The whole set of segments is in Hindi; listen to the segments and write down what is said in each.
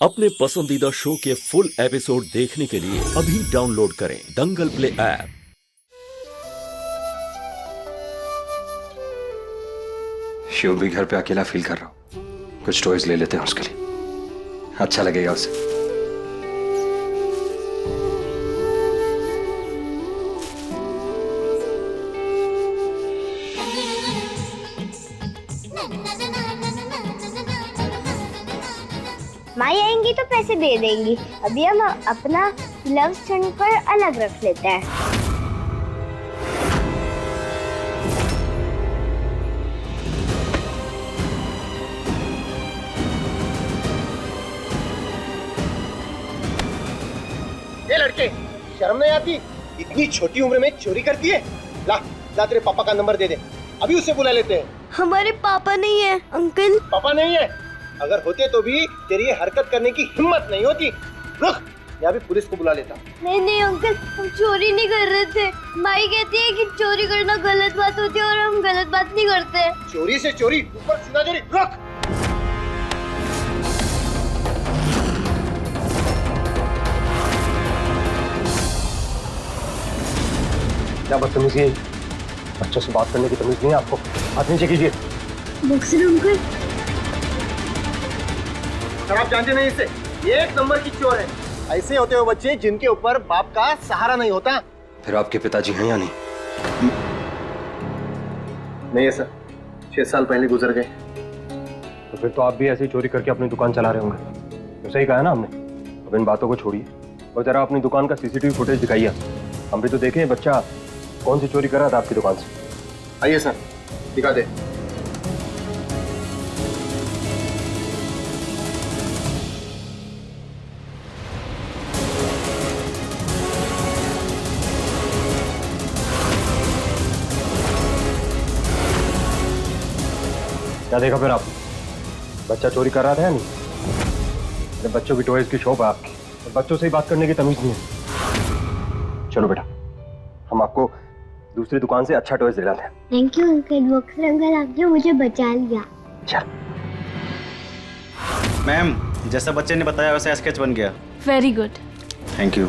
अपने पसंदीदा शो के फुल एपिसोड देखने के लिए अभी डाउनलोड करें दंगल प्ले ऐप। शिव भी घर पे अकेला फील कर रहा हूं, कुछ टॉयज ले लेते हैं उसके लिए, अच्छा लगेगा उसे। माई आएंगी तो पैसे दे देंगी। अभी हम अपना लव स्टैंड पर अलग रख लेते हैं। ये लड़के, शर्म नहीं आती? इतनी छोटी उम्र में चोरी करती है। ला ला तेरे पापा का नंबर दे दे, अभी उसे बुला लेते हैं। हमारे पापा नहीं है अंकल। पापा नहीं है? अगर होते तो भी तेरी ये हरकत करने की हिम्मत नहीं होती। रुक, मैं अभी पुलिस को बुला लेता। नहीं नहीं अंकल, हम चोरी नहीं कर रहे थे। माई कहती है कि चोरी करना गलत बात होती है और हम गलत बात नहीं करते। चोरी से चोरी, ऊपर सीना चोरी। रुक, क्या बदतमीजी है? बच्चों से बात करने की तमीज नहीं है आपको? हाथ नीचे कीजिए। बक्सर अंकल, आप जानते नहीं इसे, एक नंबर की चोर है। ऐसे होते हुए बच्चे जिनके ऊपर बाप का सहारा नहीं होता। फिर आपके पिताजी हैं या नहीं? नहीं है सर, 6 साल पहले गुजर गए। तो फिर तो आप भी ऐसे ही चोरी करके अपनी दुकान चला रहे होंगे। तो सही कहा ना हमने। अब इन बातों को छोड़िए और जरा अपनी दुकान का सीसीटीवी फुटेज दिखाइए। हम भी तो देखें बच्चा कौन सी चोरी कर रहा था आपकी दुकान से। आइए सर, दिखा दे। क्या देखा फिर आप? बच्चा चोरी कर रहा था या नहीं? जब बच्चों की टॉयज की शॉप है आपकी, तो बच्चों से ही बात करने की तमीज नहीं है। चलो बेटा, हम आपको दूसरी दुकान से अच्छा टॉयज दिलाते हैं। Thank you uncle. Buxar uncle, आपने मुझे बचा लिया। चल। मैम, जैसा बच्चे ने बताया वैसा स्केच बन गया। Very good. Thank you.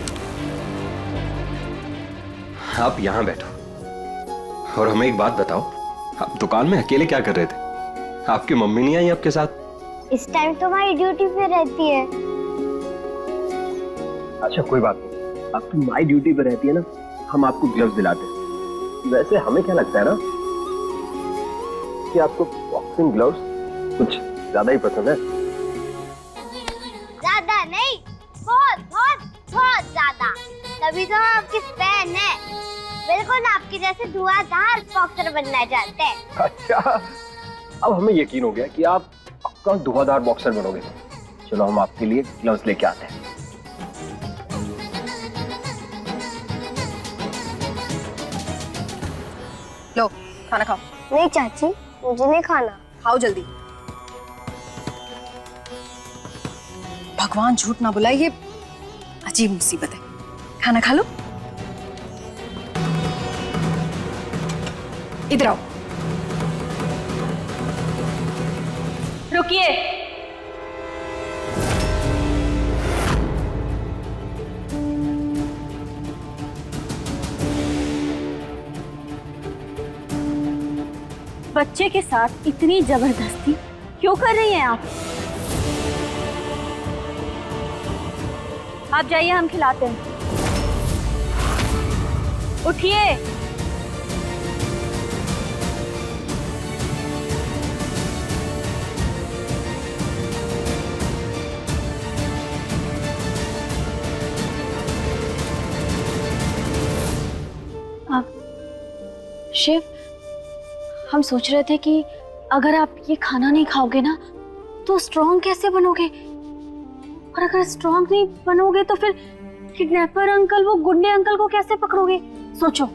आप यहाँ बैठो और हमें एक बात बताओ, आप दुकान में अकेले क्या कर रहे थे? आपकी मम्मी नहीं आई आपके साथ? इस टाइम तो हमारी ड्यूटी पे रहती है। अच्छा कोई बात नहीं, आपकी माई ड्यूटी पे रहती है ना, हम आपको ग्लव्स दिलाते हैं। वैसे हमें क्या लगता है ना कि आपको बॉक्सिंग ग्लव्स कुछ ज्यादा ही पसंद है। ज्यादा नहीं, बहुत बहुत बहुत ज्यादा। तभी तो हम आपके फैन हैं। बिल्कुल आपके जैसे धुआंधार बॉक्सर बनना चाहते हैं। अच्छा, अब हमें यकीन हो गया कि आप पक्का धुआंधार बॉक्सर बनोगे। चलो हम आपके लिए ग्लव्स लेके आते हैं। लो खाना खाओ। नहीं चाची, मुझे नहीं खाना। खाओ जल्दी। भगवान झूठ ना बुलाए, ये अजीब मुसीबत है। खाना खा लो। इधर आओ। रुकिए। बच्चे के साथ इतनी जबरदस्ती क्यों कर रही हैं आप? आप जाइए, हम खिलाते हैं। उठिए। शिव, हम सोच रहे थे कि अगर आप ये खाना नहीं खाओगे ना तो स्ट्रॉन्ग कैसे बनोगे, और अगर स्ट्रॉन्ग नहीं बनोगे तो फिर किडनैपर अंकल, वो गुंडे अंकल को कैसे पकड़ोगे? सोचो,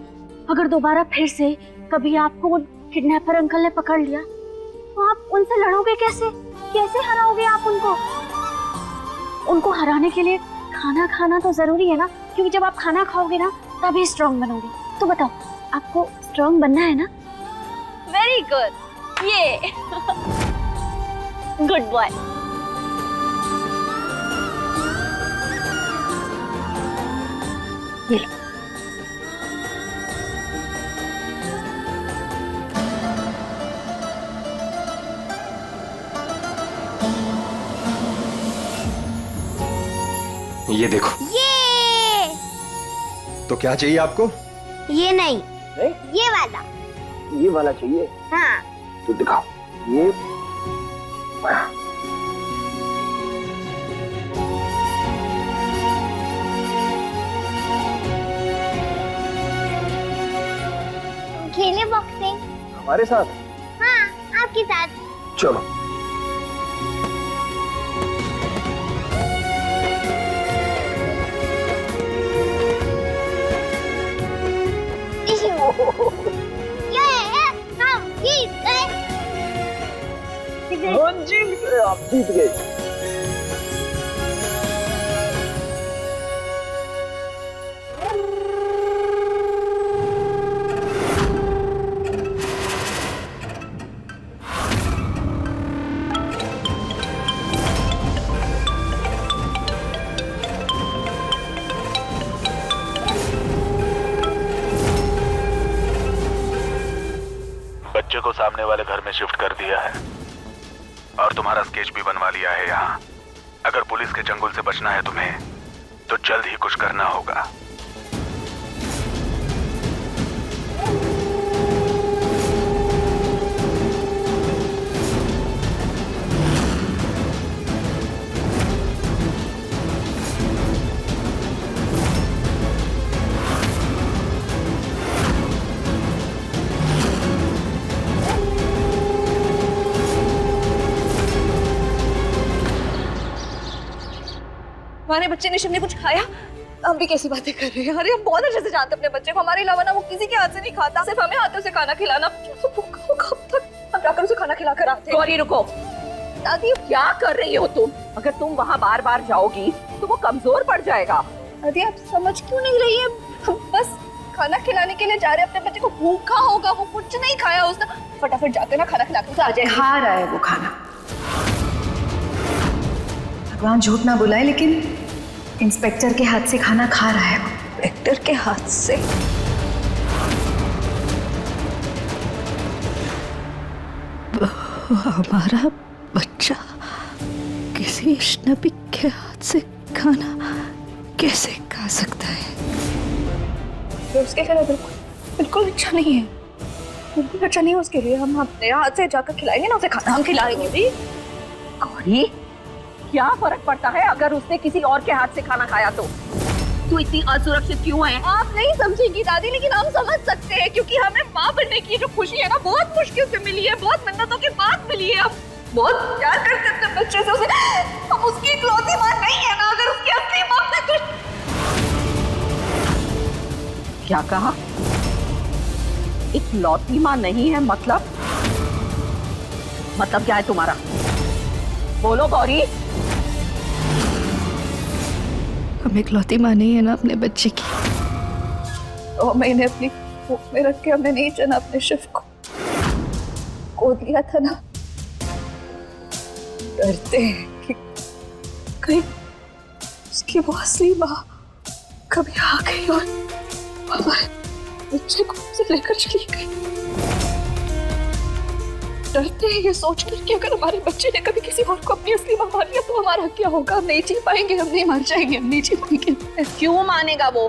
अगर दोबारा फिर से कभी आपको वो किडनैपर अंकल ने पकड़ लिया तो आप उनसे लड़ोगे कैसे? कैसे हराओगे आप उनको? उनको हराने के लिए खाना खाना तो जरूरी है ना, क्योंकि जब आप खाना खाओगे ना तभी स्ट्रॉन्ग बनोगे। तो बताओ, आपको स्ट्रॉन्ग बनना है ना? वेरी गुड, ये गुड बॉय। ये लो। ये देखो। ये तो क्या चाहिए आपको? ये नहीं, ये वाला। ये वाला चाहिए? हाँ। तो दिखाओ। ये खेले बॉक्सिंग? हमारे साथ? हाँ, आपके साथ। चलो। ये हम जीत गए। आप जीत गए। बच्चे को सामने वाले घर में शिफ्ट कर दिया है और तुम्हारा स्केच भी बनवा लिया है यहाँ। अगर पुलिस के चंगुल से बचना है तुम्हें तो जल्द ही कुछ करना होगा। हमारे बच्चे ने शिव ने कुछ खाया? हम भी कैसी बातें कर रहे हैं। अरे हम बहुत अच्छे से जानते अपने बच्चे को, हमारे अलावा ना वो किसी के हाथ से नहीं खाता, सिर्फ हमें हाथों से खाना खिलाना। तो भूखा होगा कब तक? हम जाकर उसे खाना खिला कर आते हैं। गौरी रुको, दादी क्या कर रही हो तुम? अगर तुम वहाँ बार बार जाओगी तो वो कमजोर पड़ जाएगा। दादी आप समझ क्यों नहीं रही है? हम बस खाना खिलाने के लिए जा रहे हैं अपने बच्चे को। भूखा होगा, वो कुछ नहीं खाया उसने। फटाफट जाते ना खाना खिला के आ जाए। खा रहा है वो खाना। भगवान झूठ ना बुलाए, लेकिन इंस्पेक्टर के हाथ से खाना खा रहा है वो। इंस्पेक्टर के हाथ से? हमारा बच्चा किसी अजनबी के हाथ से खाना कैसे खा सकता है? तो उसके लिए बिल्कुल अच्छा नहीं है, बिल्कुल अच्छा नहीं है उसके लिए। हम अपने हाथ से जाकर खिलाएंगे ना उसे खाना, हम खिलाएंगे। गौरी क्या फर्क पड़ता है अगर उसने किसी और के हाथ से खाना खाया तो? तू इतनी असुरक्षित क्यों है? आप नहीं समझेंगी दादी, लेकिन हम समझ सकते हैं, क्योंकि हमें माँ बनने की जो खुशी है ना बहुत मुश्किल से मिली है, बहुत मिन्नतों के बाद मिली है। हम बहुत प्यार करते हैं अपने बच्चे से। उसे हम उसकी इकलौती माँ नहीं है ना, अगर उसकी असली माँ है तो। क्या कहा? इकलौती माँ नहीं है मतलब? मतलब क्या है तुम्हारा? बोलो गौरी। हम इकलौती माँ नहीं है ना अपने बच्चे की। तो मैंने अपनी भूख में रख के हमने नहीं चना अपने शिव को गोद लिया था ना। डरते हैं कि कहीं उसकी वो असली माँ कभी आ गई और हमारे बच्चे को से लेकर चली गई। डरते हैं ये सोचकर कि अगर हमारे बच्चे ने कभी किसी और को अपनी असली माँ मान लिया तो हमारा क्या होगा? हम नहीं जी पाएंगे, हम नहीं मर जाएंगे, हम नहीं जी पाएंगे। क्यों मानेगा वो?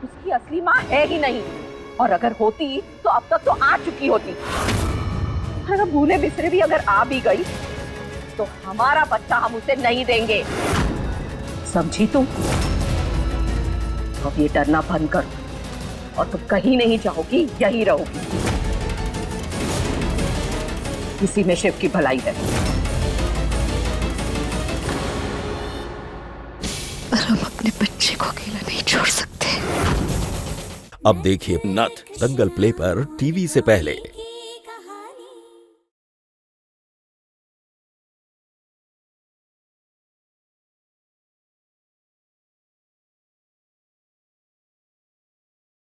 उसकी असली माँ है ही नहीं, और अगर होती तो अब तक तो आ चुकी होती। अगर भूले बिसरे भी अगर आ भी गई तो हमारा बच्चा हम उसे नहीं देंगे, समझी तुम? अब ये डरना बंद कर और तुम कहीं नहीं जाओगी, यही रहोगी। इसी में शिव की भलाई है। पर हम अपने बच्चे को अकेला नहीं छोड़ सकते। अब देखिए नथ दंगल प्ले पर टीवी से पहले।